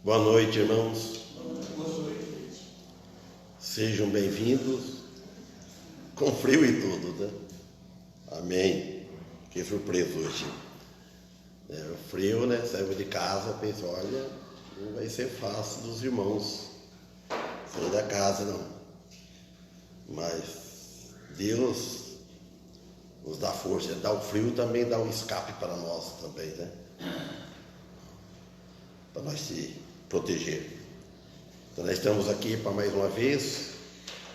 Boa noite, irmãos. Sejam bem-vindos, com frio e tudo, né? Amém. Fiquei surpreso hoje. O frio, né? Saiu de casa, pensei, olha, não vai ser fácil dos irmãos sair da casa, não. Mas Deus nos dá força, dá o frio também, dá um escape para nós também, né? Para nós se proteger. Então nós estamos aqui para mais uma vez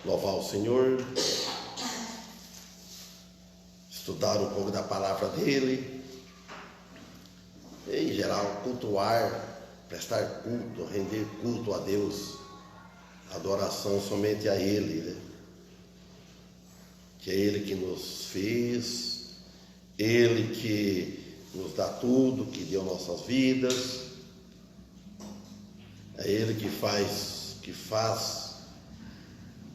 louvar o Senhor, estudar um pouco da palavra dele, em geral cultuar, prestar culto, render culto a Deus, adoração somente a Ele, né? Que é Ele que nos fez, Ele que nos dá tudo, que deu nossas vidas, é Ele que faz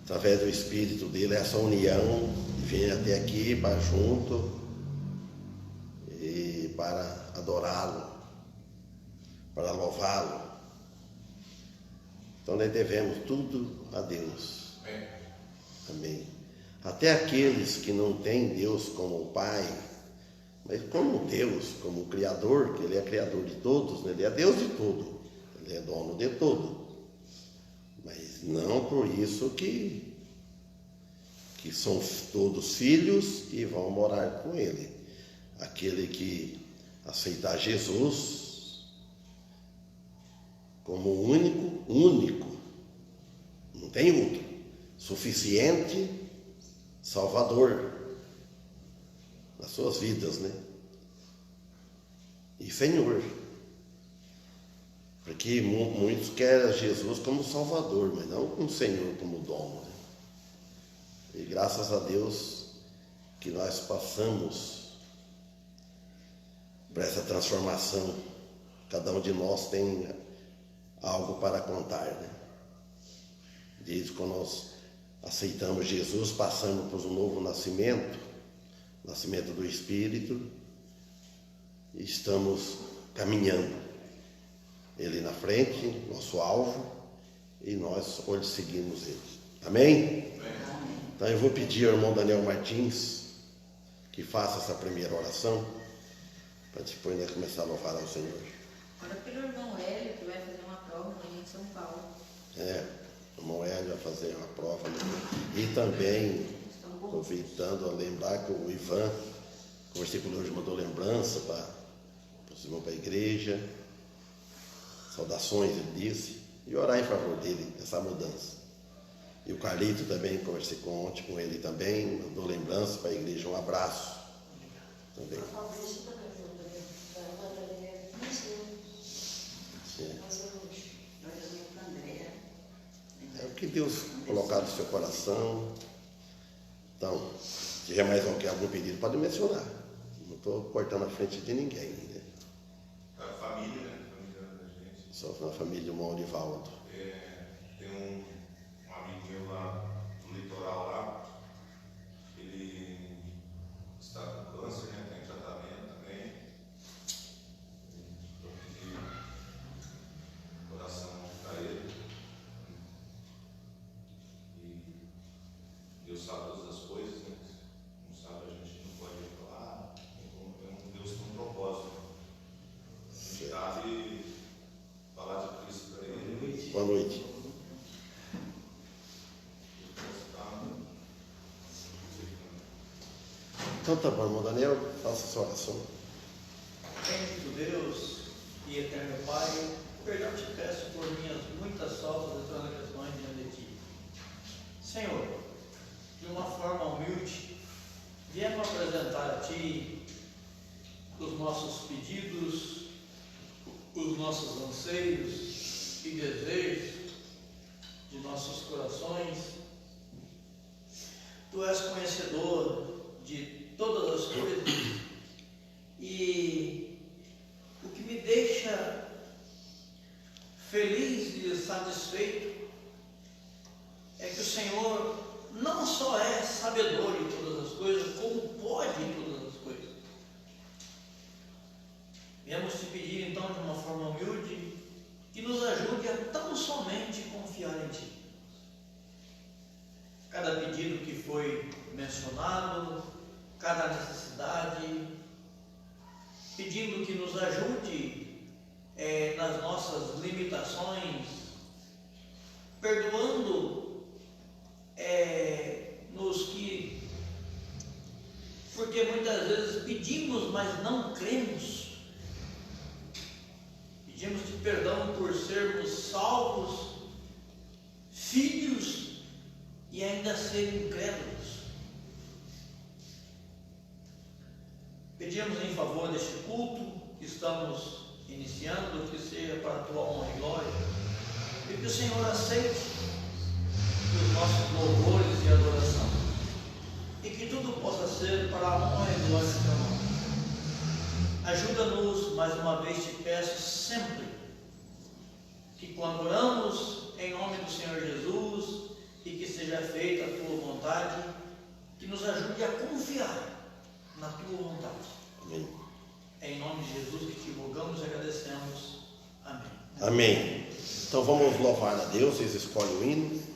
através do Espírito dele essa união, vem até aqui para junto e para adorá-lo, para louvá-lo. Então nós devemos tudo a Deus. Amém. Até aqueles que não têm Deus como Pai, mas como Deus, como Criador, que Ele é Criador de todos, né? Ele é Deus de tudo, Ele é dono de tudo. Mas não por isso que são todos filhos e vão morar com Ele. Aquele que aceitar Jesus como único, não tem outro, suficiente Salvador nas suas vidas, né? E Senhor. Porque muitos querem Jesus como Salvador, mas não como Senhor, como dono, né? E graças a Deus que nós passamos por essa transformação. Cada um de nós tem algo para contar, né? Desde quando nós aceitamos Jesus, passamos por um novo nascimento do Espírito, e estamos caminhando. Ele na frente, nosso alvo, e nós hoje seguimos Ele. Amém? Então eu vou pedir ao irmão Daniel Martins que faça essa primeira oração, para depois nós começar a louvar ao Senhor. Ora pelo irmão Hélio, que vai fazer uma prova amanhã em São Paulo. O irmão Hélio vai fazer uma prova, né? E também convidando a lembrar que o Ivan, conversei com o hoje, mandou lembrança para os irmãos para a igreja, saudações, ele disse, e orar em favor dele, essa mudança. E o Carlito também, conversei ontem com ele também, mandou lembrança para a igreja, um abraço também. É o que Deus colocar no seu coração. Então, se tiver mais algum pedido, pode mencionar. Não estou cortando a frente de ninguém, né? A família, né? A família da gente. Só na família do irmão Orivaldo. Tem um amigo meu lá no litoral lá, ele está com câncer, né? Tem tratamento também. Eu pedi oração para ele. E Deus sabe todas as coisas, né? Não sabe, a gente não pode falar. Deus tem um propósito. A gente sabe falar de Cristo para ele. Boa noite. Então tá bom, irmão Daniel, faça a sua oração. Bendito Deus e eterno Pai, perdão te peço por minhas muitas faltas e transgressões diante de ti. Senhor, de uma forma humilde, viemos apresentar a ti os nossos pedidos, os nossos anseios e desejos de nossos corações. Tu és conhecedor de todas as coisas, e o que me deixa feliz e satisfeito é que o Senhor não só é sabedor de todas as coisas, como pode em todas as coisas. Viemos te pedir então de uma forma humilde que nos ajude a tão somente confiar em Ti. Cada pedido que foi mencionado, cada necessidade, pedindo que nos ajude nas nossas limitações, perdoando nos que, porque muitas vezes pedimos, mas não cremos. Pedimos de perdão por sermos salvos, filhos, e ainda ser incrédulos. Pedimos em favor deste culto que estamos iniciando, que seja para a Tua honra e glória, e que o Senhor aceite os nossos louvores e adoração, e que tudo possa ser para a honra e glória do Teu nome. Ajuda-nos, mais uma vez te peço, sempre, que quando oramos em nome do Senhor Jesus, e que seja feita a Tua vontade, que nos ajude a confiar na Tua vontade. Amém. É em nome de Jesus que te rogamos e agradecemos. Amém. Amém. Então vamos louvar a Deus, vocês escolhem o hino.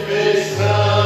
perfeição.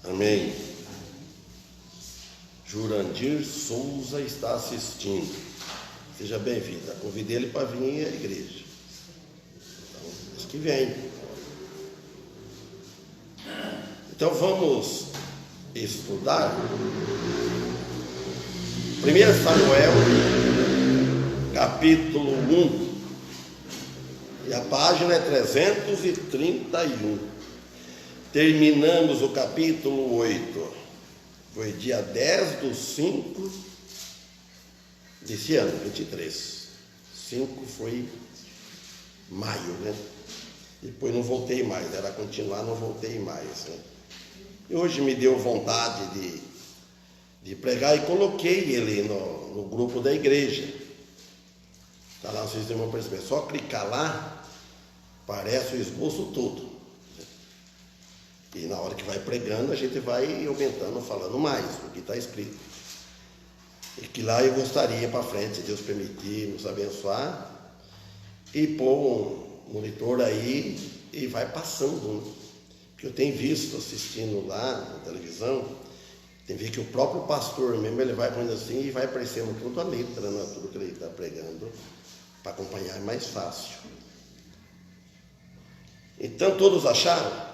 Amém. Jurandir Souza está assistindo. Seja bem-vinda. Convidei ele para vir à igreja. Então, diz que vem. Então vamos estudar 1 Samuel, capítulo 1. E a página é 331. Terminamos o capítulo 8. Foi dia 10/5 desse ano, 23. 5 foi maio, né? Depois não voltei mais, era continuar, não voltei mais, né? E hoje me deu vontade de pregar e coloquei ele no grupo da igreja. Está lá, vocês têm uma perceber. Só clicar lá, aparece o esboço todo. E na hora que vai pregando, a gente vai aumentando, falando mais do que está escrito. E que lá eu gostaria para frente, se Deus permitir, nos abençoar, e pôr um monitor aí e vai passando, né? Porque eu tenho visto, assistindo lá na televisão, tem visto que o próprio pastor mesmo, ele vai pondo assim e vai aparecendo toda a letra, né? Tudo que ele está pregando, para acompanhar é mais fácil. Então, todos acharam?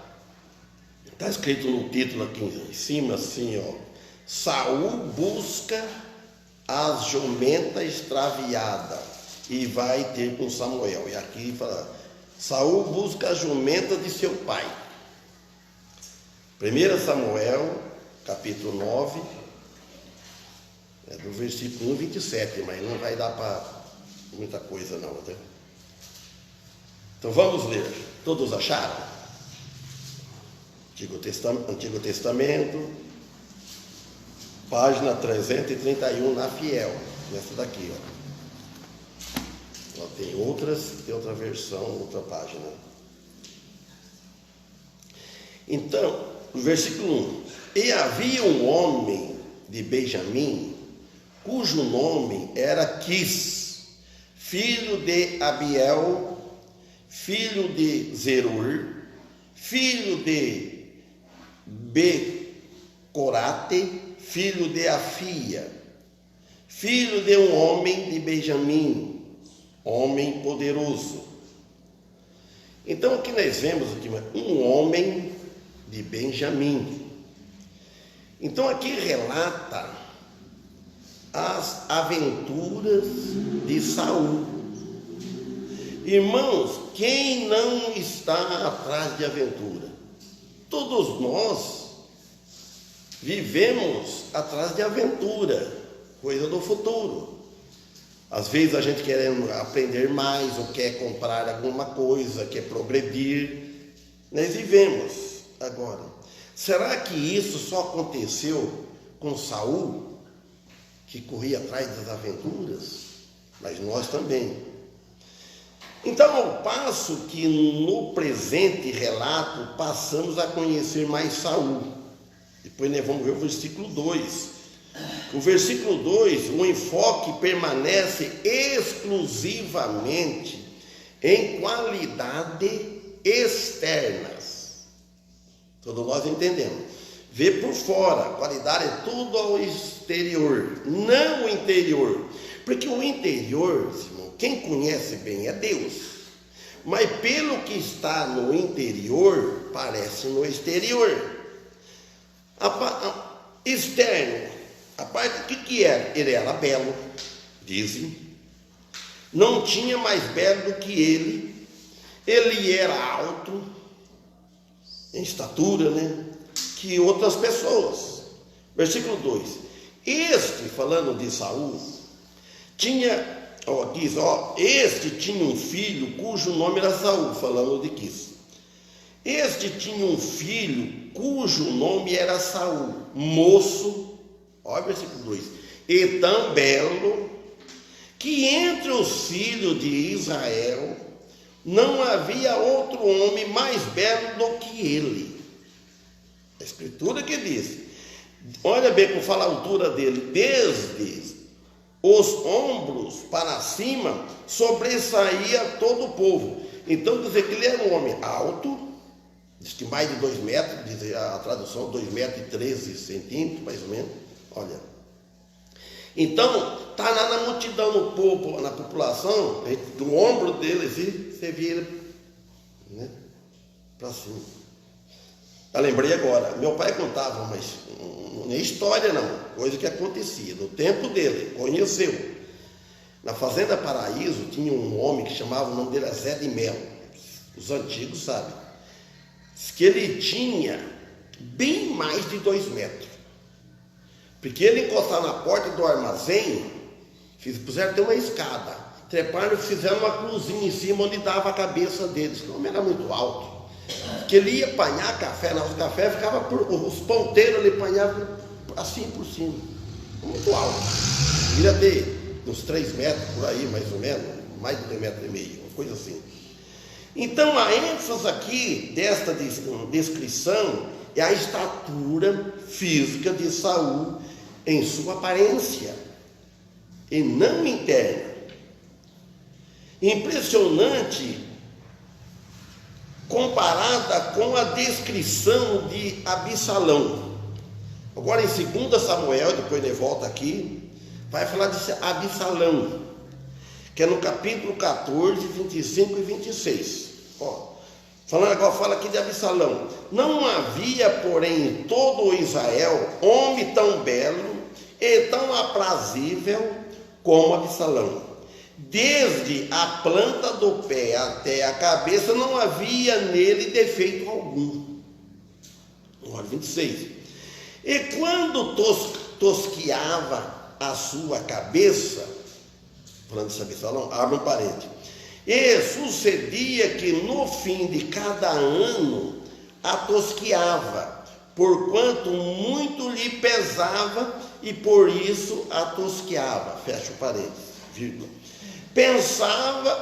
Está escrito no título aqui em cima, assim, ó. Saul busca as jumenta extraviada e vai ter com Samuel. E aqui fala, Saul busca a jumenta de seu pai. 1 Samuel, capítulo 9, do versículo 1 27, mas não vai dar para muita coisa não, né? Então vamos ler. Todos acharam? Antigo Testamento, página 331 na Fiel, nessa daqui, ó. Tem outra versão, outra página. Então, no versículo 1: E havia um homem de Benjamim, cujo nome era Quis, filho de Abiel, filho de Zerur, filho de Becorate, filho de Afia, filho de um homem de Benjamim, homem poderoso. Então aqui nós vemos aqui um homem de Benjamim. Então aqui relata as aventuras de Saul. Irmãos, quem não está atrás de aventura? Todos nós vivemos atrás de aventura, coisa do futuro. Às vezes a gente quer aprender mais, ou quer comprar alguma coisa, quer progredir. Nós vivemos agora. Será que isso só aconteceu com Saul, que corria atrás das aventuras? Mas nós também. Então, ao passo que no presente relato passamos a conhecer mais Saul. Depois nós vamos ver o versículo 2. O versículo 2, o enfoque permanece exclusivamente em qualidades externas. Todos nós entendemos. Vê por fora, qualidade é tudo ao exterior, não o interior. Porque o interior, quem conhece bem é Deus. Mas pelo que está no interior, parece no exterior. Externo, a parte que era? Ele era belo, dizem. Não tinha mais belo do que ele. Ele era alto, em estatura, né? Que outras pessoas. Versículo 2. Este falando de Saul, tinha, diz, este tinha um filho cujo nome era Saul, falando de Quis. Este tinha um filho cujo nome era Saul, moço, olha o versículo 2, e tão belo, que entre os filhos de Israel não havia outro homem mais belo do que ele. A escritura que diz, olha bem como fala a altura dele, desde os ombros para cima sobressaía todo o povo. Então quer dizer que ele era um homem alto, diz que mais de 2 metros, diz a tradução, 2 metros e 13 centímetros, mais ou menos, olha. Então, está lá na multidão, no povo, na população, do ombro dele, assim, você via ele, né, para cima. Eu lembrei agora, meu pai contava, mas não é história não, coisa que acontecia, no tempo dele, conheceu. Na Fazenda Paraíso tinha um homem que chamava, o nome dele era Zé de Melo, os antigos sabem, diz que ele tinha bem mais de 2 metros. Porque ele encostava na porta do armazém, puseram até uma escada, treparam e fizeram uma cruzinha em cima onde dava a cabeça deles, que o homem era muito alto. Porque ele ia apanhar café, os cafés ficavam os ponteiros ele apanhava assim por cima, muito alto. Devia ter uns 3 metros por aí, mais ou menos, mais de 2,5 metros, uma coisa assim. Então a ênfase aqui desta descrição é a estatura física de Saul em sua aparência, e não interna. Impressionante comparada com a descrição de Absalão. Agora em 2 Samuel, depois ele volta aqui, vai falar de Absalão, que é no capítulo 14, 25 e 26. Falando agora, fala aqui de Absalão. Não havia, porém, em todo o Israel, homem tão belo e tão aprazível como Absalão. Desde a planta do pé até a cabeça, não havia nele defeito algum. Olha, 26. E quando tosquiava a sua cabeça, falando de Absalão, abre um parênteses. E sucedia que no fim de cada ano a tosquiava, porquanto muito lhe pesava e por isso a tosquiava. Fecha o parênteses, vírgula.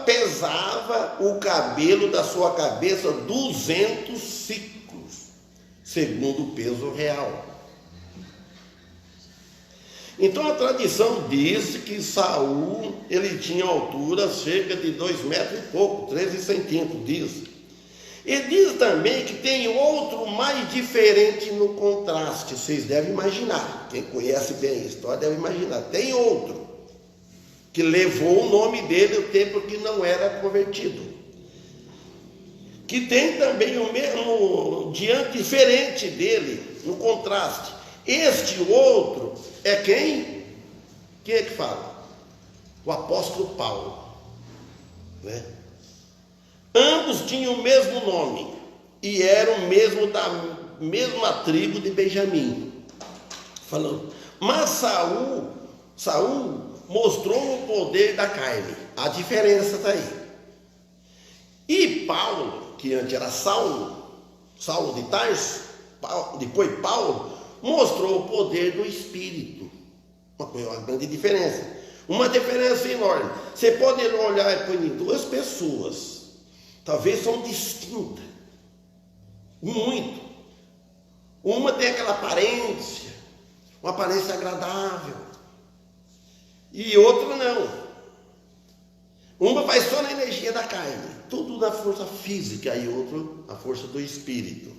Pesava o cabelo da sua cabeça 200 ciclos, segundo o peso real. Então a tradição diz que Saul, ele tinha altura cerca de 2 metros e pouco, 13 centímetros, diz. E diz também que tem outro mais diferente no contraste, vocês devem imaginar, quem conhece bem a história deve imaginar, tem outro, que levou o nome dele o tempo que não era convertido. Que tem também o mesmo, diferente dele, no contraste. Este outro é quem? Quem é que fala? O apóstolo Paulo, né? Ambos tinham o mesmo nome e eram mesmo da mesma tribo de Benjamim. Falando, mas Saul mostrou o poder da carne. A diferença está aí. E Paulo, que antes era Saulo de Tarso, depois Paulo, mostrou o poder do Espírito. Uma grande diferença. Uma diferença enorme. Você pode olhar para 2 pessoas, talvez são distintas. Muito. Uma tem aquela aparência, uma aparência agradável. E outra não. Uma vai só na energia da carne, tudo na força física, e outro na força do espírito.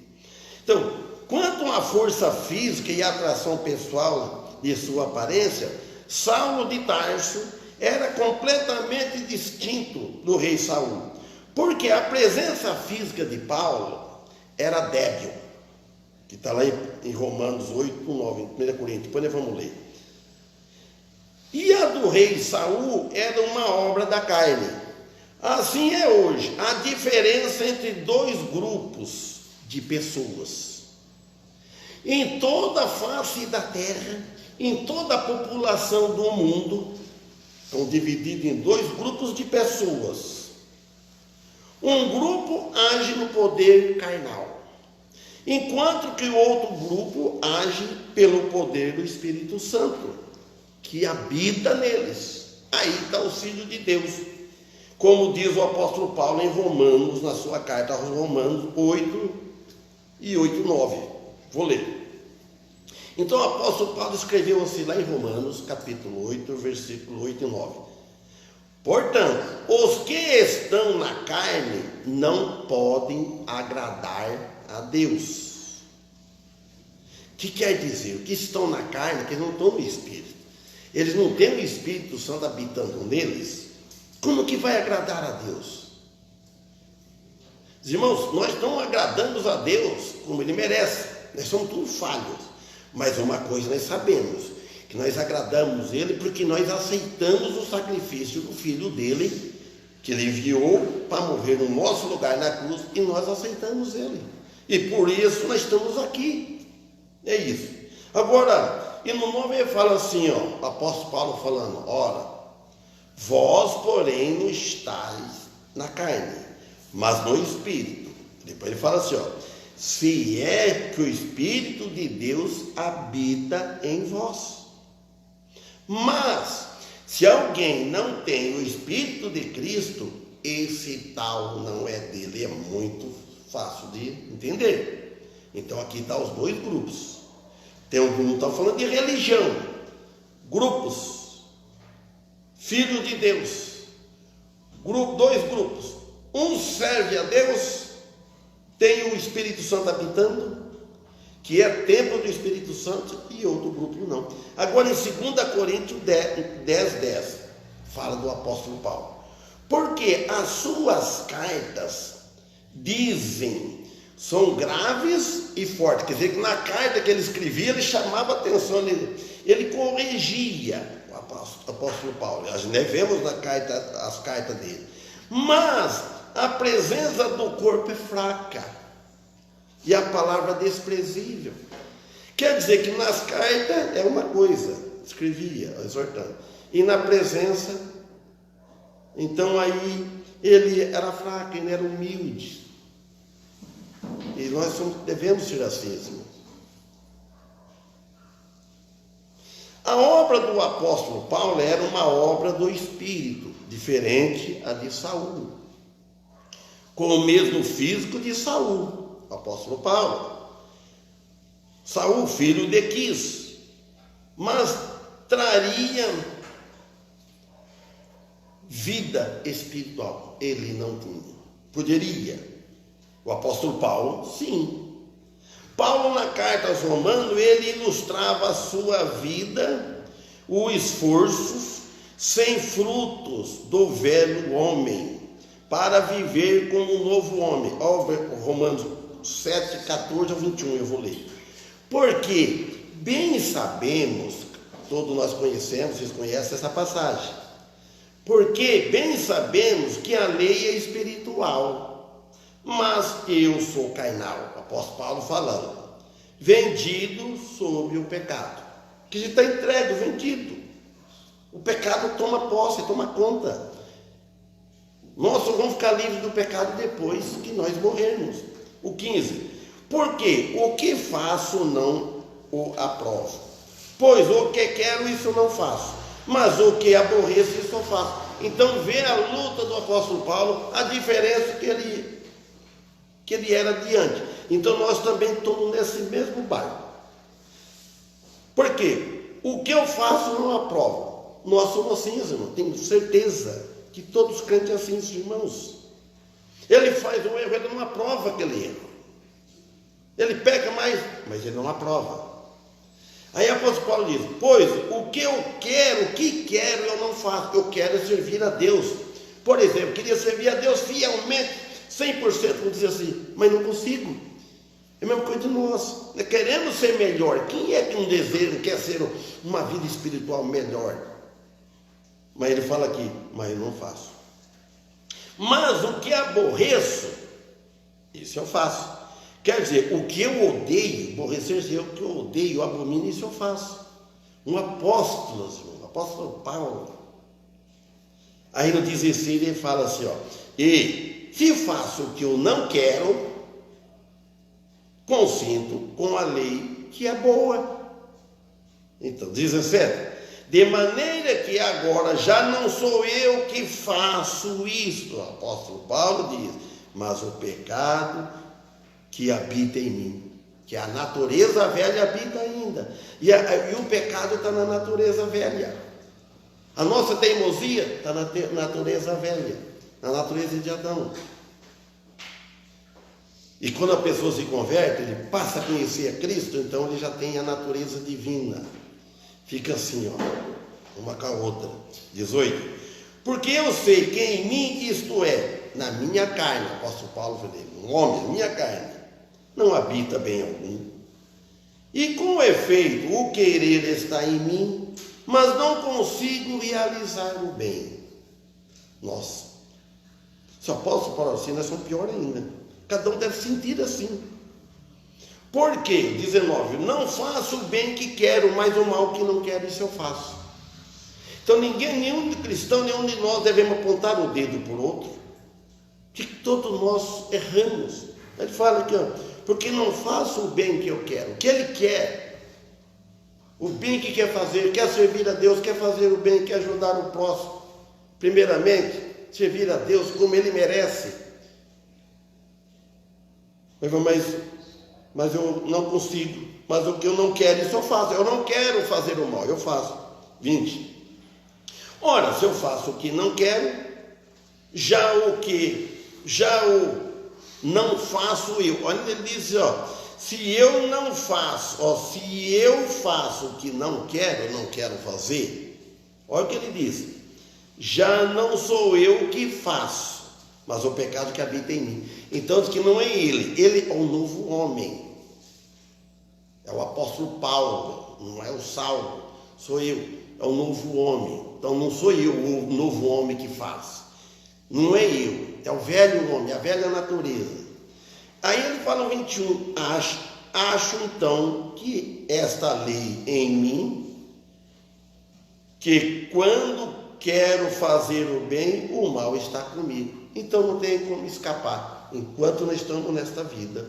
Então, quanto à força física e atração pessoal de sua aparência, Saulo de Tarso era completamente distinto do rei Saul, porque a presença física de Paulo era débil, que está lá em Romanos 8, 9, em 1 Coríntios, depois nós vamos ler. E a do rei Saul era uma obra da carne. Assim é hoje a diferença entre 2 grupos de pessoas. Em toda a face da terra Em toda a população do mundo, estão divididos em dois grupos de pessoas. Um grupo age no poder carnal, enquanto que o outro grupo age pelo poder do Espírito Santo, que habita neles. Aí está o Filho de Deus, como diz o apóstolo Paulo em Romanos, na sua carta aos Romanos 8 e 8, 9. Vou ler. Então o apóstolo Paulo escreveu assim lá em Romanos, capítulo 8, versículo 8 e 9. Portanto, os que estão na carne não podem agradar a Deus. O que quer dizer? Os que estão na carne, que não estão no Espírito, eles não têm o Espírito Santo habitando neles, como que vai agradar a Deus? Irmãos, nós não agradamos a Deus como Ele merece, nós somos todos falhos. Mas uma coisa nós sabemos, que nós agradamos Ele porque nós aceitamos o sacrifício do Filho dele, que Ele enviou para morrer no nosso lugar na cruz, e nós aceitamos Ele. E por isso nós estamos aqui. É isso. Agora, e no 9 ele fala assim, ó, o apóstolo Paulo falando, ora, vós, porém, não estáis na carne, mas no Espírito. Depois ele fala assim, ó, se é que o Espírito de Deus habita em vós. Mas, se alguém não tem o Espírito de Cristo, esse tal não é dele. É muito fácil de entender. Então aqui estão os dois grupos. Tem um grupo que está falando de religião. Grupos. Filho de Deus. Dois grupos. Um serve a Deus, tem o Espírito Santo habitando, que é templo do Espírito Santo, e outro grupo não. Agora em 2 Coríntios 10, fala do apóstolo Paulo. Porque as suas cartas dizem, são graves e fortes. Quer dizer que na carta que ele escrevia, ele chamava atenção, ele corrigia o apóstolo Paulo. Nós vemos na carta, as cartas dele. Mas a presença do corpo é fraca e a palavra desprezível. Quer dizer que nas cartas é uma coisa, escrevia, exortando, e na presença, então aí ele era fraco, ele era humilde. E nós devemos ser assim, irmãos. A obra do apóstolo Paulo era uma obra do Espírito, diferente a de Saul, com o mesmo físico de Saul, o apóstolo Paulo. Saul, filho de Quis, mas traria vida espiritual. Ele não tinha. Poderia. O apóstolo Paulo, sim. Paulo, na carta aos Romanos, ele ilustrava a sua vida, os esforços sem frutos do velho homem, para viver como um novo homem. Olha Romanos 7, 14 a 21, eu vou ler. Porque bem sabemos, todos nós conhecemos, vocês conhecem essa passagem. Porque bem sabemos que a lei é espiritual, mas eu sou carnal. O apóstolo Paulo falando, vendido sob o pecado. Que já está entregue, vendido. O pecado toma posse, toma conta. Nós só vamos ficar livres do pecado depois que nós morrermos. O 15. Porque o que faço não o aprovo. Pois o que quero, isso não faço. Mas o que aborreço, isso eu faço. Então vê a luta do apóstolo Paulo, a diferença que ele era diante. Então nós também estamos nesse mesmo barco. Por quê? O que eu faço não aprovo. Nós somos assim, irmão. Tenho certeza que todos os crentes assim, irmãos. Ele faz um erro, ele não aprova aquele erro. Ele peca mais, mas ele não aprova. Aí o apóstolo Paulo diz, pois o que eu quero, o que quero eu não faço. Eu quero servir a Deus. Por exemplo, queria servir a Deus fielmente, 100%, vamos dizer assim, mas não consigo. É a mesma coisa de nós. Nós queremos ser melhor. Quem é que não deseja, quer ser uma vida espiritual melhor? Mas ele fala aqui, mas eu não faço. Mas o que aborreço, isso eu faço. Quer dizer, o que eu odeio, aborrecer-se é o que eu odeio, eu abomino, isso eu faço. Um apóstolo, o apóstolo Paulo. Aí no 16 ele fala assim, ó, e se faço o que eu não quero, consinto com a lei que é boa. Então, 17, de maneira que agora já não sou eu que faço isto, o apóstolo Paulo diz, mas o pecado que habita em mim, que a natureza velha habita ainda, e o pecado está na natureza velha. A nossa teimosia está na natureza velha, na natureza de Adão. E quando a pessoa se converte, ele passa a conhecer a Cristo, então ele já tem a natureza divina. Fica assim, ó, uma com a outra. 18. Porque eu sei que em mim, isto é, na minha carne, o apóstolo Paulo falou, um homem, minha carne, não habita bem algum. E com efeito, o querer está em mim, mas não consigo realizar o bem. Nossa, se o apóstolo Paulo assim, nós somos pior ainda. Cada um deve sentir assim. Por quê? 19, não faço o bem que quero, mas o mal que não quero, isso eu faço. Então nenhum cristão, nenhum de nós devemos apontar o dedo por outro, que todos nós erramos. Ele fala aqui, ó, porque não faço o bem que eu quero, o que ele quer, o bem que quer fazer, quer servir a Deus, quer fazer o bem, quer ajudar o próximo. Primeiramente, servir a Deus como ele merece. Mas eu não consigo, mas o que eu não quero, isso eu faço. Eu não quero fazer o mal, eu faço. 20. Ora, se eu faço o que não quero, já o não faço eu. Olha, ele diz, ó, se eu faço o que não quero fazer, olha o que ele diz, já não sou eu que faço, mas o pecado que habita em mim. Então diz que não é ele é o novo homem, é o apóstolo Paulo, não é o Saulo, sou eu, é o novo homem. Então não sou eu o novo homem que faz, não é eu, é o velho homem, a velha natureza. Aí ele fala no 21, acho então que esta lei em mim, que quando quero fazer o bem, o mal está comigo. Então não tem como escapar. Enquanto nós estamos nesta vida,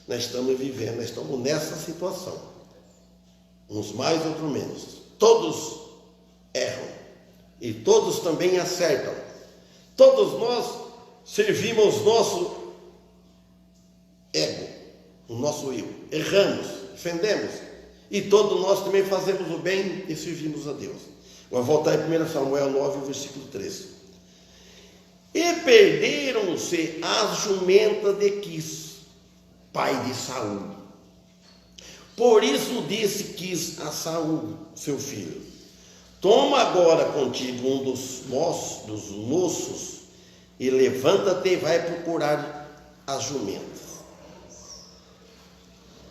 nós estamos vivendo, nós estamos nessa situação. Uns mais, outros menos. Todos erram. E todos também acertam. Todos nós servimos nosso ego, o nosso eu. Erramos, ofendemos. E todos nós também fazemos o bem e servimos a Deus. Vou voltar em 1 Samuel 9, versículo 13. E perderam-se as jumentas de Quis, pai de Saul. Por isso disse Quis a Saul, seu filho, toma agora contigo um dos moços, e levanta-te e vai procurar as jumentas.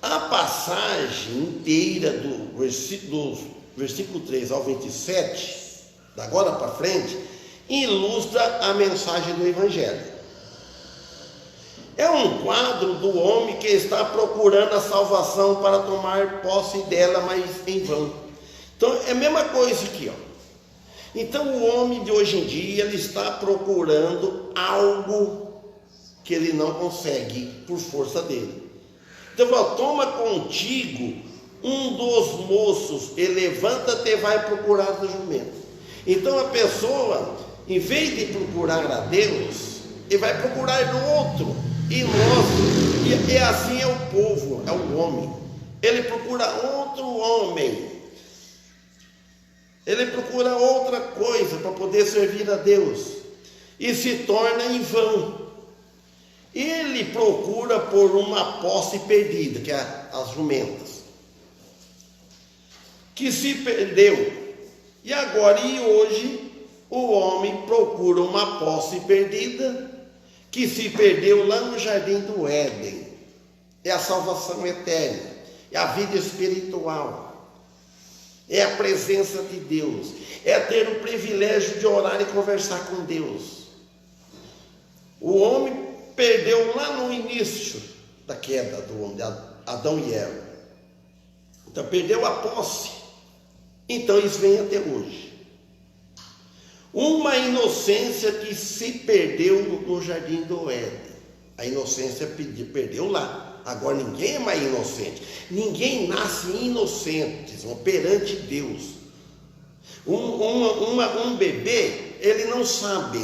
A passagem inteira do versículo 3 ao 27, da agora para frente, ilustra a mensagem do Evangelho. É um quadro do homem que está procurando a salvação para tomar posse dela, mas em vão. Então é a mesma coisa aqui, ó. Então o homem de hoje em dia, ele está procurando algo que ele não consegue por força dele. Então fala, toma contigo um dos moços e levanta-te e vai procurar as jumentas. Então a pessoa, em vez de procurar a Deus, ele vai procurar no outro. E assim é o povo, é o homem. Ele procura outro homem. Ele procura outra coisa para poder servir a Deus. E se torna em vão. Ele procura por uma posse perdida, que é as jumentas, que se perdeu. E agora e hoje o homem procura uma posse perdida que se perdeu lá no jardim do Éden. É a salvação eterna, é a vida espiritual, é a presença de Deus, é ter o privilégio de orar e conversar com Deus. O homem perdeu lá no início da queda do homem, de Adão e Eva. Então perdeu a posse. Então isso vem até hoje. Uma inocência que se perdeu no jardim do Éden. A inocência perdeu lá. Agora ninguém é mais inocente. Ninguém nasce inocente perante Deus. Um bebê, ele não sabe.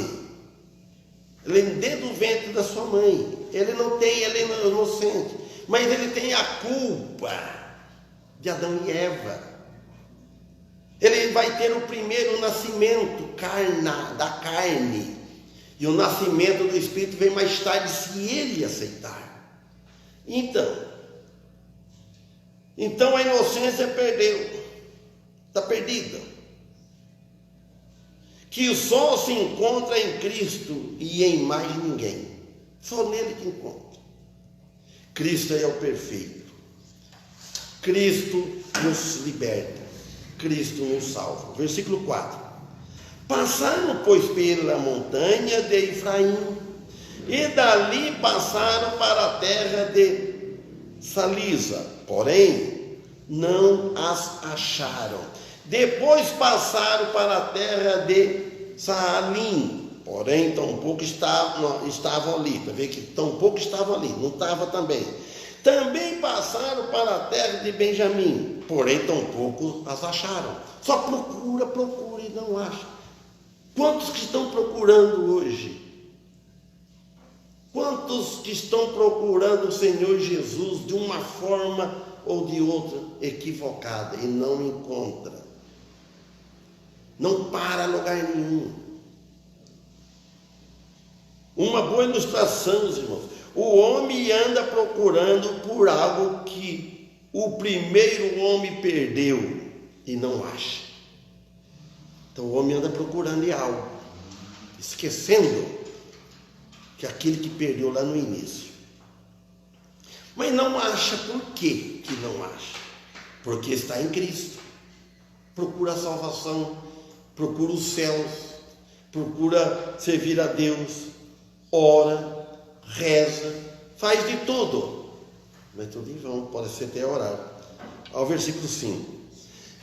Ele é dentro do ventre da sua mãe. Ele é inocente. Mas ele tem a culpa de Adão e Eva. Ele vai ter o primeiro nascimento da carne. E o nascimento do Espírito vem mais tarde, se ele aceitar. Então a inocência perdeu. Está perdida. Que só se encontra em Cristo e em mais ninguém. Só nele que encontra. Cristo é o perfeito. Cristo nos liberta. Cristo nos salva. Versículo 4. Passaram, pois, pela montanha de Efraim, e dali passaram para a terra de Salisa, porém não as acharam. Depois passaram para a terra de Saalim, porém tampouco estavam ali. Para ver que tampouco estavam ali, não estava também. Também passaram para a terra de Benjamim, porém tampouco as acharam. Só procura e não acha. Quantos que estão procurando hoje? Quantos que estão procurando o Senhor Jesus de uma forma ou de outra equivocada e não encontra? Não para lugar nenhum. Uma boa ilustração, irmãos. O homem anda procurando por algo que o primeiro homem perdeu e não acha. Então o homem anda procurando algo, esquecendo que aquele que perdeu lá no início. Mas não acha. Por quê que não acha? Porque está em Cristo. Procura a salvação, procura os céus, procura servir a Deus, ora, reza, faz de tudo, mas tudo em vão, pode ser até orar. Ao versículo 5.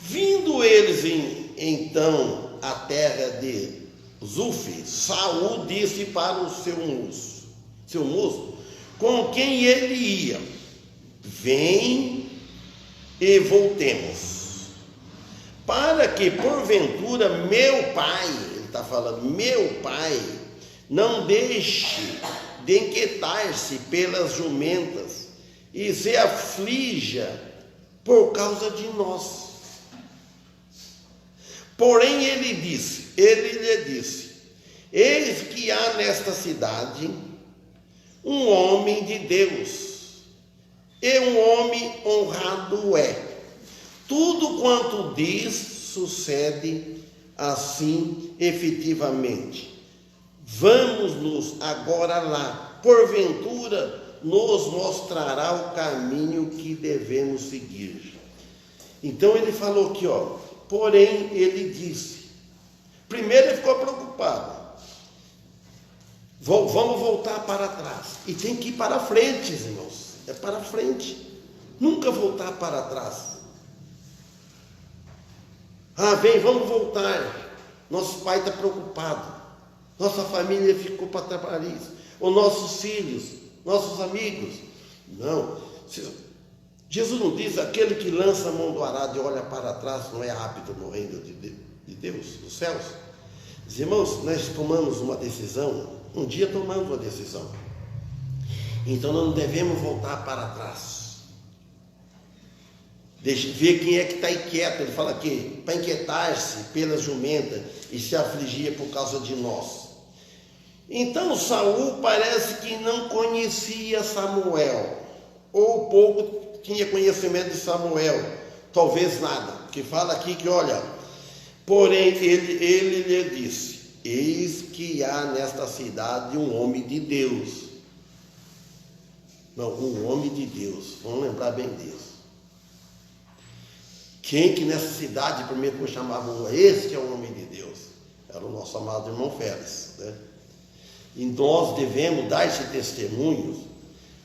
Vindo eles então à terra de Zuf, Saul disse para o seu moço, com quem ele ia: vem e voltemos, para que porventura meu pai, ele está falando, meu pai, não deixe de inquietar-se pelas jumentas e se aflija por causa de nós. Porém ele lhe disse: eis que há nesta cidade um homem de Deus, e um homem honrado é. Tudo quanto diz sucede assim efetivamente. Vamos-nos agora lá, porventura nos mostrará o caminho que devemos seguir. Então ele falou aqui, porém ele disse, primeiro ele ficou preocupado, vamos voltar para trás, e tem que ir para frente, irmãos, é para frente, nunca voltar para trás. Vamos voltar, nosso pai está preocupado, nossa família ficou para trás, os nossos filhos, nossos amigos. Não, Jesus não diz: aquele que lança a mão do arado e olha para trás não é apto no reino de Deus, dos céus. Irmãos, nós tomamos uma decisão, um dia tomamos uma decisão, então não devemos voltar para trás. Deixa ver quem é que está inquieto. Ele fala aqui, para inquietar-se pelas jumentas e se afligir por causa de nós. Então Saul parece que não conhecia Samuel, ou pouco tinha conhecimento de Samuel, talvez nada, porque fala aqui que, olha, porém ele lhe disse: eis que há nesta cidade um homem de Deus. Não, um homem de Deus, vamos lembrar bem disso. Quem que nessa cidade primeiro chamavam esse que é o homem de Deus? Era o nosso amado irmão Félix, né? E nós devemos dar esse testemunho,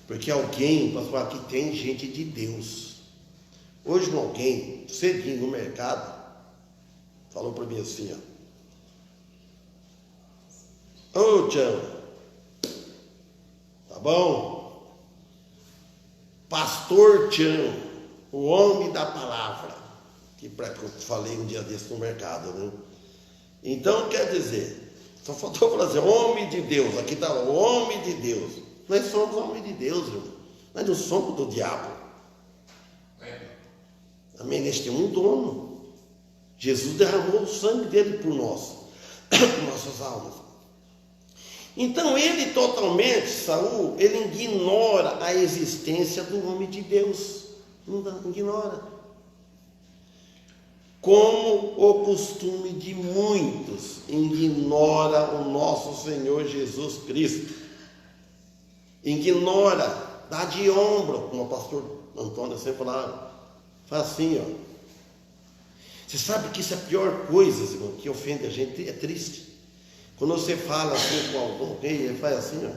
porque alguém, pastor, aqui tem gente de Deus. Hoje alguém, cedinho no mercado, falou para mim assim, ó: ô Tião, tá bom? Pastor Tião, o homem da palavra, que eu falei um dia desse no mercado, né? Então quer dizer, só faltou falar assim, homem de Deus, aqui está o homem de Deus. Nós somos homem de Deus, irmão. Nós não somos do diabo. Amém? Neste mundo, dono. Jesus derramou o sangue dele por nós, por nossas almas. Então ele totalmente, Saul, ele ignora a existência do homem de Deus. Não ignora. Como o costume de muitos ignora o nosso Senhor Jesus Cristo. Ignora, dá de ombro, como o pastor Antônio sempre falava. Faz assim, ó. Você sabe que isso é a pior coisa, irmão, que ofende a gente, é triste. Quando você fala assim com algum rei, ele faz assim, ó.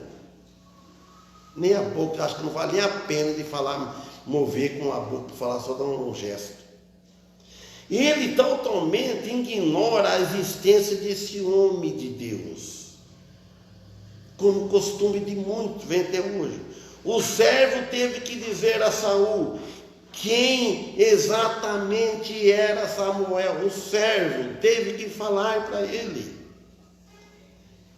Nem a boca, acho que não vale nem a pena de falar, mover com a boca, falar só dar um gesto. Ele totalmente ignora a existência desse homem de Deus, como costume de muitos, vem até hoje. O servo teve que dizer a Saul quem exatamente era Samuel. O servo teve que falar para ele.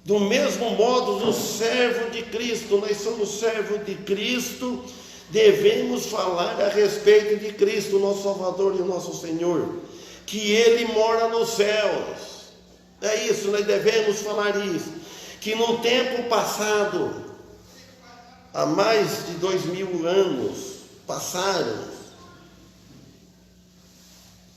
Do mesmo modo, o servo de Cristo, nós somos servos de Cristo, devemos falar a respeito de Cristo, nosso Salvador e nosso Senhor, que Ele mora nos céus. É isso, nós devemos falar isso. Que no tempo passado, há mais de 2000 anos passaram,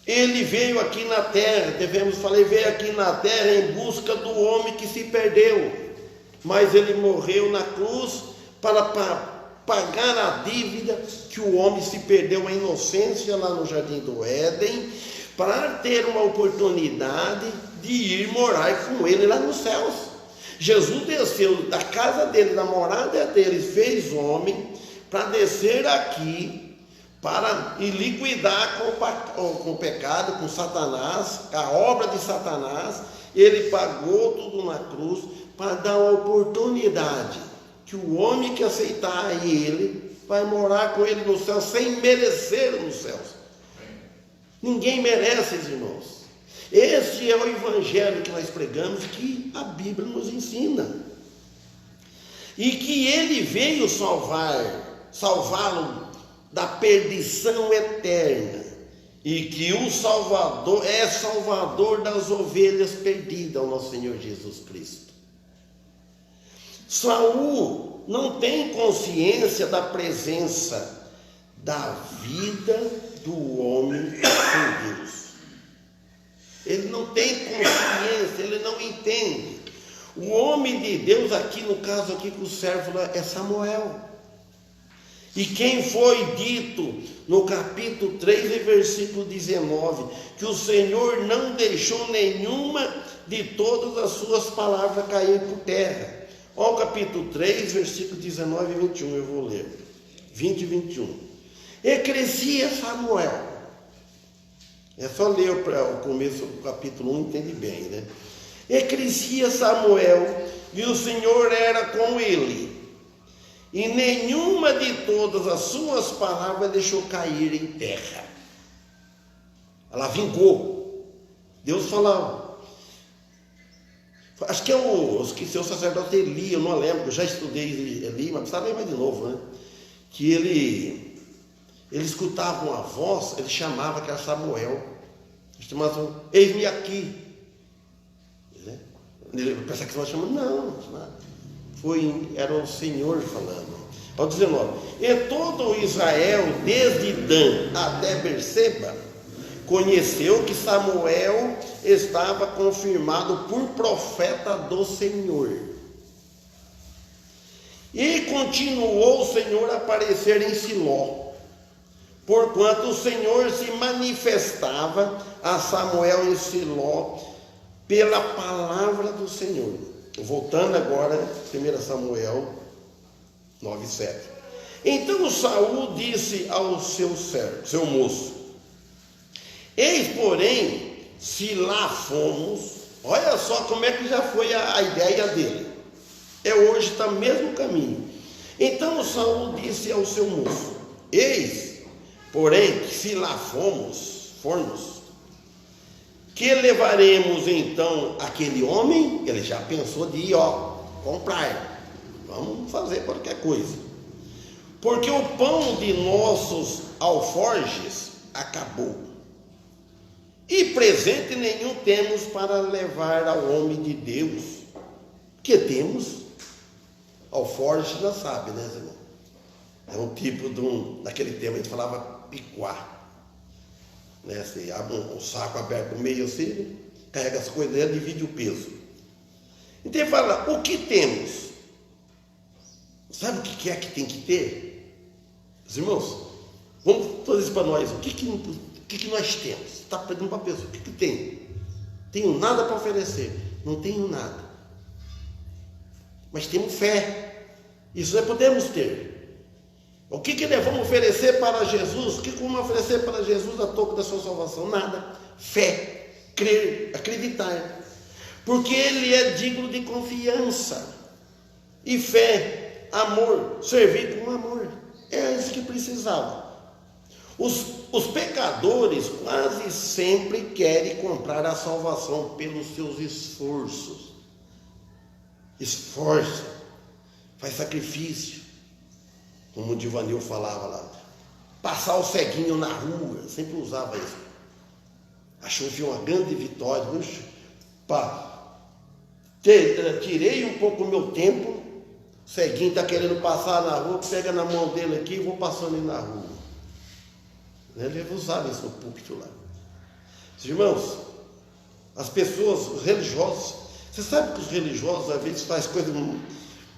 Ele veio aqui na terra, devemos falar, ele veio aqui na terra em busca do homem que se perdeu, mas ele morreu na cruz para pagar a dívida que o homem se perdeu, a inocência lá no Jardim do Éden, para ter uma oportunidade de ir morar com ele lá nos céus. Jesus desceu da casa dele, da morada dele, fez homem para descer aqui, para liquidar com o pecado, com Satanás, a obra de Satanás. Ele pagou tudo na cruz para dar a oportunidade que o homem que aceitar ele vai morar com ele no céu, sem merecer nos céus. Ninguém merece, irmãos. Este é o evangelho que nós pregamos, que a Bíblia nos ensina. E que ele veio salvá-lo da perdição eterna, e que o Salvador é Salvador das ovelhas perdidas, o nosso Senhor Jesus Cristo. Saul não tem consciência da presença da vida do homem com Deus. Ele não tem consciência, ele não entende. O homem de Deus aqui, no caso aqui com o servo, é Samuel. E quem foi dito no capítulo 3 e versículo 19, que o Senhor não deixou nenhuma de todas as suas palavras cair por terra. Olha o capítulo 3, versículo 19 e 21, eu vou ler. 20 e 21. E crescia Samuel. É só ler o começo do capítulo 1, entende bem, né? E crescia Samuel, e o Senhor era com ele. E nenhuma de todas as suas palavras deixou cair em terra. Ela vingou. Deus falava. Acho que esqueci o sacerdote Eli, eu não lembro, eu já estudei Eli, mas precisa ler mais de novo, né? Que ele escutava uma voz, ele chamava que era Samuel. Ele chamava, eis-me aqui. Ele pensa que você vai chamar, não. Era o Senhor falando. Ao 19: e todo Israel, desde Dan até Berseba, conheceu que Samuel estava confirmado por profeta do Senhor. E continuou o Senhor a aparecer em Siló, porquanto o Senhor se manifestava a Samuel em Siló pela palavra do Senhor. Voltando agora, 1 Samuel 9:7. Então Saul disse ao seu servo, seu moço: eis, porém, se lá fomos, olha só como é que já foi a ideia dele. Hoje está no mesmo caminho. Então Saul disse ao seu moço: eis, porém, que se lá formos, que levaremos então aquele homem? Ele já pensou de ir, comprar. Vamos fazer qualquer coisa. Porque o pão de nossos alforjes acabou. E presente nenhum temos para levar ao homem de Deus. Que temos? Alforje já sabe, né, irmão? É um tipo daquele tempo a gente falava picuá. Né? Você abre um saco aberto no meio assim, carrega as coisas dentro e divide o peso. Então ele fala: o que temos? Sabe o que é que tem que ter? Os irmãos, vamos fazer isso para nós. O que nós temos? Você está pedindo para a pessoa: o que tem? Tenho nada para oferecer. Não tenho nada. Mas temos fé. Isso nós podemos ter. O que nós vamos oferecer para Jesus? O que vamos oferecer para Jesus a toque da sua salvação? Nada. Fé, crer, acreditar. Porque Ele é digno de confiança. E fé, amor, servir com amor. É isso que precisava. Os pecadores quase sempre querem comprar a salvação pelos seus esforços. Esforça, faz sacrifício. Como o Divanil falava lá, passar o ceguinho na rua, sempre usava isso. Achou que uma grande vitória. Tirei um pouco o meu tempo, o ceguinho está querendo passar na rua, pega na mão dele aqui e vou passando ele na rua. Ele usava isso no púlpito lá. Irmãos, as pessoas, os religiosos, você sabe que os religiosos às vezes fazem coisas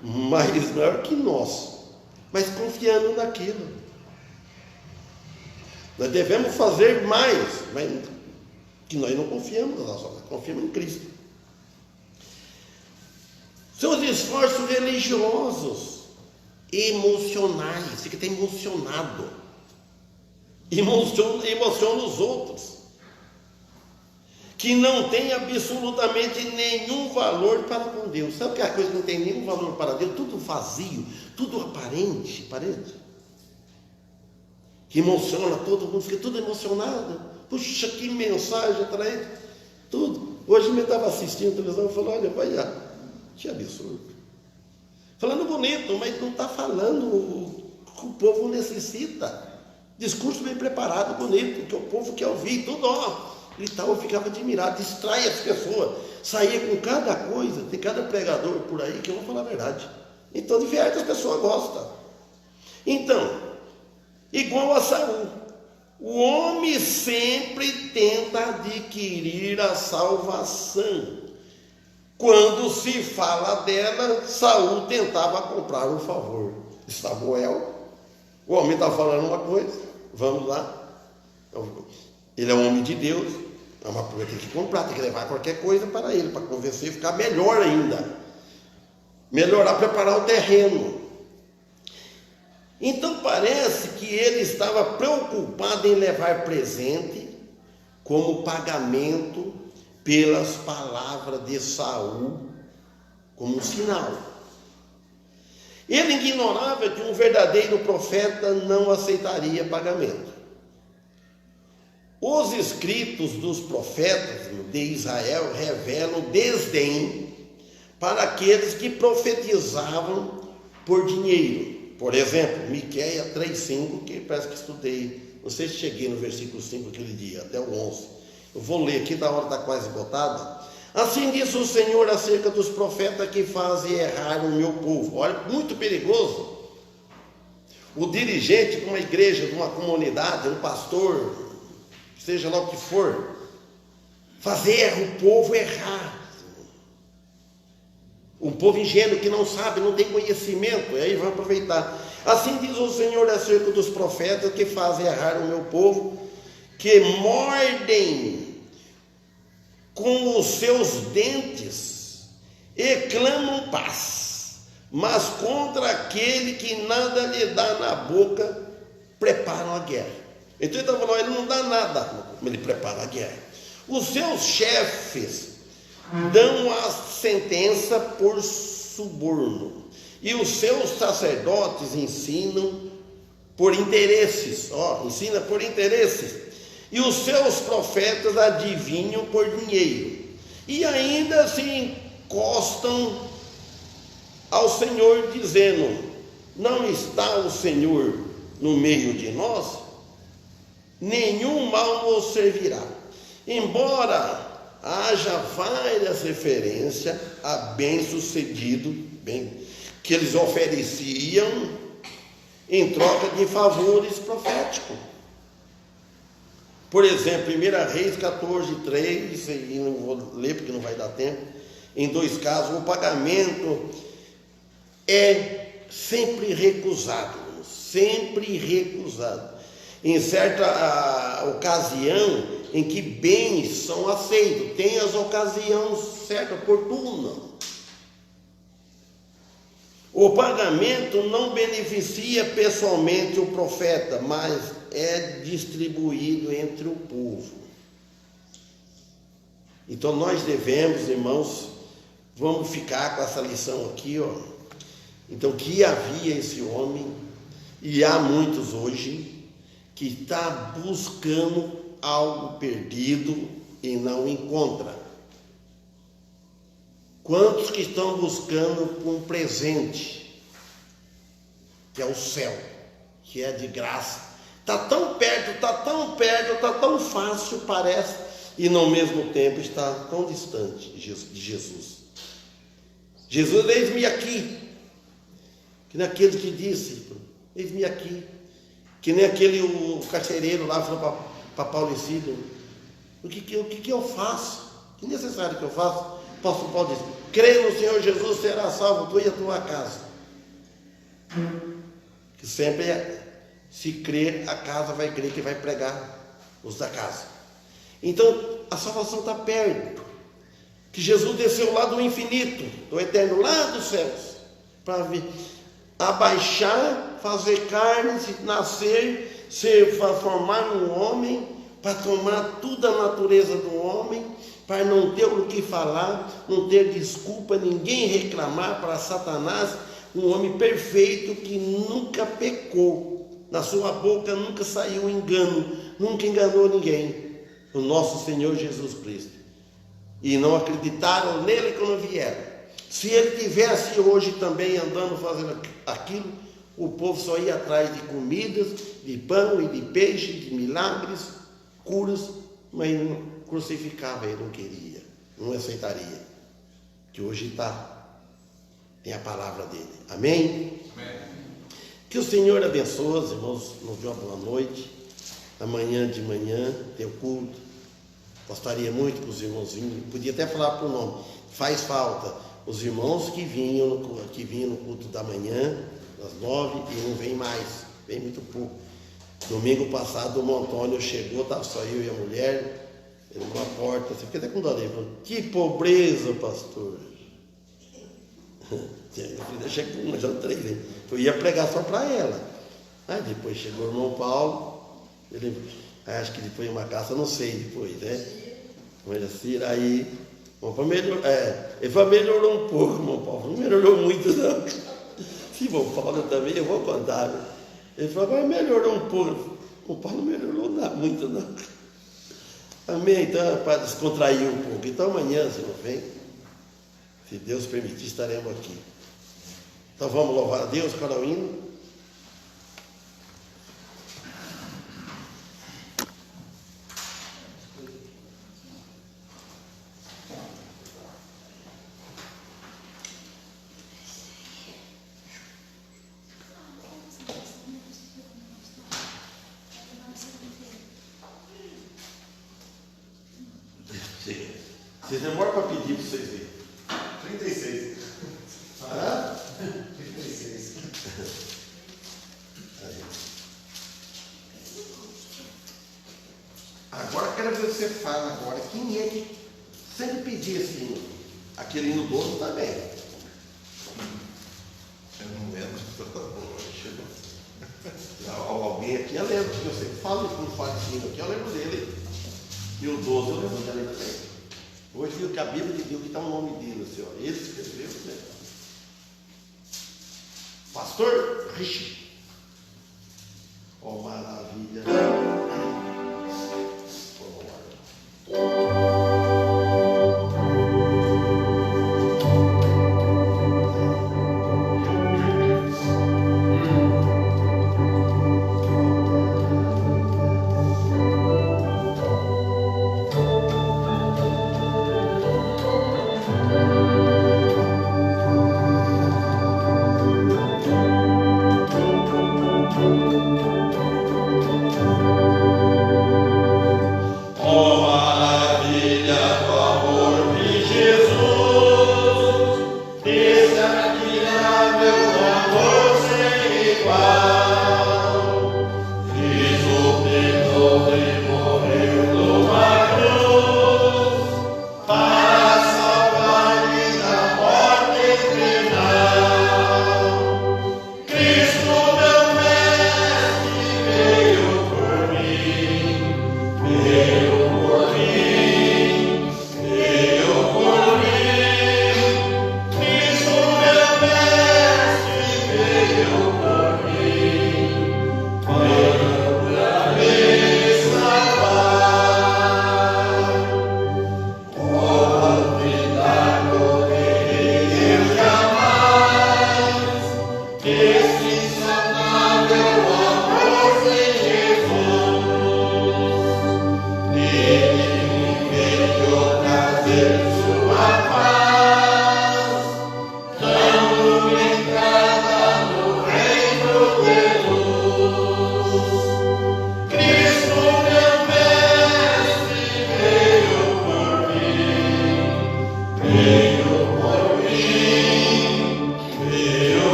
mais maior que nós, mas confiando naquilo. Nós devemos fazer mais, mas que nós não confiamos nas nossas obras, confiamos em Cristo. Seus esforços religiosos, emocionais, você que está emocionado, emociona os outros, que não tem absolutamente nenhum valor para com Deus. Sabe que a coisa que não tem nenhum valor para Deus? Tudo vazio, tudo aparente. Que emociona todo mundo, fica tudo emocionado. Puxa, que mensagem atraente. Tudo. Hoje eu estava assistindo a televisão e falou: olha, que absurdo. Falando bonito, mas não está falando o que o povo necessita. Discurso bem preparado, bonito, que o povo quer ouvir, tudo, e tal. Eu ficava admirado, distrai as pessoas, saía com cada coisa, tem cada pregador por aí que eu vou falar a verdade. Então, de verdade, as pessoas gostam. Então, igual a Saul, o homem sempre tenta adquirir a salvação. Quando se fala dela, Saul tentava comprar um favor. Samuel, o homem está falando uma coisa, vamos lá. Ele é um homem de Deus, é uma coisa que tem que comprar, tem que levar qualquer coisa para ele, para convencer e ficar melhor ainda. Melhorar, preparar o terreno. Então parece que ele estava preocupado em levar presente como pagamento pelas palavras de Saul, como um sinal. Ele ignorava que um verdadeiro profeta não aceitaria pagamento. Os escritos dos profetas de Israel revelam desdém para aqueles que profetizavam por dinheiro. Por exemplo, Miqueias 3,5, que parece que estudei, não sei se cheguei no versículo 5 aquele dia, até o 11. Eu vou ler aqui, da hora está quase botada. Assim diz o Senhor acerca dos profetas que fazem errar o meu povo. Olha, muito perigoso. O dirigente de uma igreja, de uma comunidade, um pastor, seja lá o que for, fazer o povo errar. Um povo ingênuo que não sabe, não tem conhecimento, e aí vai aproveitar. Assim diz o Senhor acerca dos profetas que fazem errar o meu povo, que mordem com os seus dentes e clamam paz, mas contra aquele que nada lhe dá na boca, preparam a guerra. Então ele está falando, ele não dá nada, ele prepara a guerra. Os seus chefes dão a sentença por suborno, e os seus sacerdotes ensinam por interesses, ensina por interesses, e os seus profetas adivinham por dinheiro, e ainda se encostam ao Senhor, dizendo: não está o Senhor no meio de nós? Nenhum mal nos servirá. Embora haja várias referências a bem-sucedido, que eles ofereciam em troca de favores proféticos. Por exemplo, 1 Reis 14:3, e não vou ler porque não vai dar tempo. Em 2 casos, o pagamento é sempre recusado. Em certa ocasião em que bens são aceitos, tem as ocasiões certas, oportunas. O pagamento não beneficia pessoalmente o profeta, mas é distribuído entre o povo. Então nós devemos, irmãos, vamos ficar com essa lição aqui, Então, que havia esse homem, e há muitos hoje, que está buscando algo perdido e não encontra. Quantos que estão buscando um presente, que é o céu, que é de graça? Está tão perto, está tão fácil, parece, e no mesmo tempo está tão distante de Jesus. Jesus, eis-me aqui. Que nem aquele que disse: eis-me aqui. Que nem o carcereiro lá falou para Paulo e Silas: o que eu faço? Que necessário que eu faço? O apóstolo Paulo disse: crê no Senhor Jesus, será salvo tu e a tua casa. Que sempre se crer, a casa vai crer, que vai pregar os da casa. Então a salvação está perto. Que Jesus desceu lá do infinito, do eterno, lá dos céus, para vir abaixar, fazer carne, nascer, formar um homem, para tomar toda a natureza do homem, para não ter o que falar, não ter desculpa, ninguém reclamar para Satanás, um homem perfeito que nunca pecou, na sua boca nunca saiu engano, nunca enganou ninguém, o nosso Senhor Jesus Cristo. E não acreditaram nele quando vieram. Se ele tivesse hoje também andando fazendo aquilo, o povo só ia atrás de comidas, de pão e de peixe, de milagres, curas, mas não crucificava, ele não queria, não aceitaria. Que hoje tem a palavra dele. Amém? Amém. Que o Senhor abençoe os irmãos, nos dê uma boa noite. Amanhã de manhã tem o culto. Gostaria muito que os irmãozinhos, podia até falar por nome, faz falta os irmãos que vinham no culto da manhã, às 9, e não vem mais, vem muito pouco. Domingo passado o irmão Antônio chegou, estava só eu e a mulher, ele numa porta, você fica até com dó dele, falando: que pobreza, pastor. Minha filha chegou, já 3 vezes. Eu ia pregar só para ela. Aí depois chegou o irmão Paulo, acho que ele foi em uma casa, não sei depois, né? Mas assim, aí ele melhorou um pouco, irmão Paulo, não melhorou muito não. Se irmão Paulo também, eu vou contar, né? Ele falou: mas melhorou um pouco. O Paulo não melhorou muito não. Amém? Então, para descontrair um pouco. Então amanhã, se não vem, se Deus permitir, estaremos aqui. Então vamos louvar a Deus com o hino. Vocês demoram para pedir para vocês verem. 36. Ah? 36. Agora quero ver você fala agora. Quem é que sempre pedia esse hino? Aquele hino doce também. Eu não lembro. Alguém aqui eu lembro, porque eu sempre falo, quando falo esse hino aqui, eu lembro dele. E o 12 eu levanto ali também. Hoje viu que a Bíblia de Deus que está o nome dele, assim, ó. Ele escreveu, né? Pastor Richie. Oh, maravilha.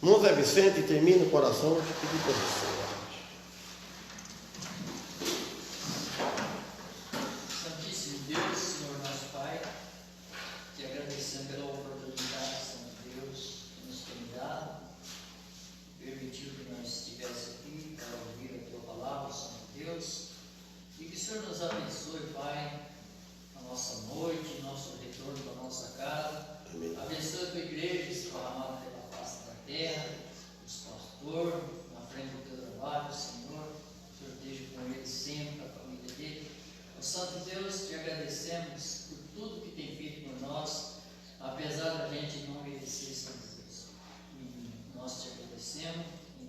Irmão Zé Vicente, termina o coração, eu te pedi para você. Santíssimo Deus, Senhor nosso Pai, te agradecemos pela oportunidade, Santo Deus, que nos tem dado, permitiu que nós estivéssemos aqui para ouvir a Tua palavra, Santo Deus, e que o Senhor nos abençoe, Pai, a nossa noite, nosso retorno para a nossa casa. Amém. Abençoe a Tua igreja,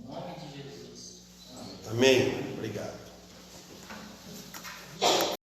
Em nome de Jesus. Amém. Obrigado.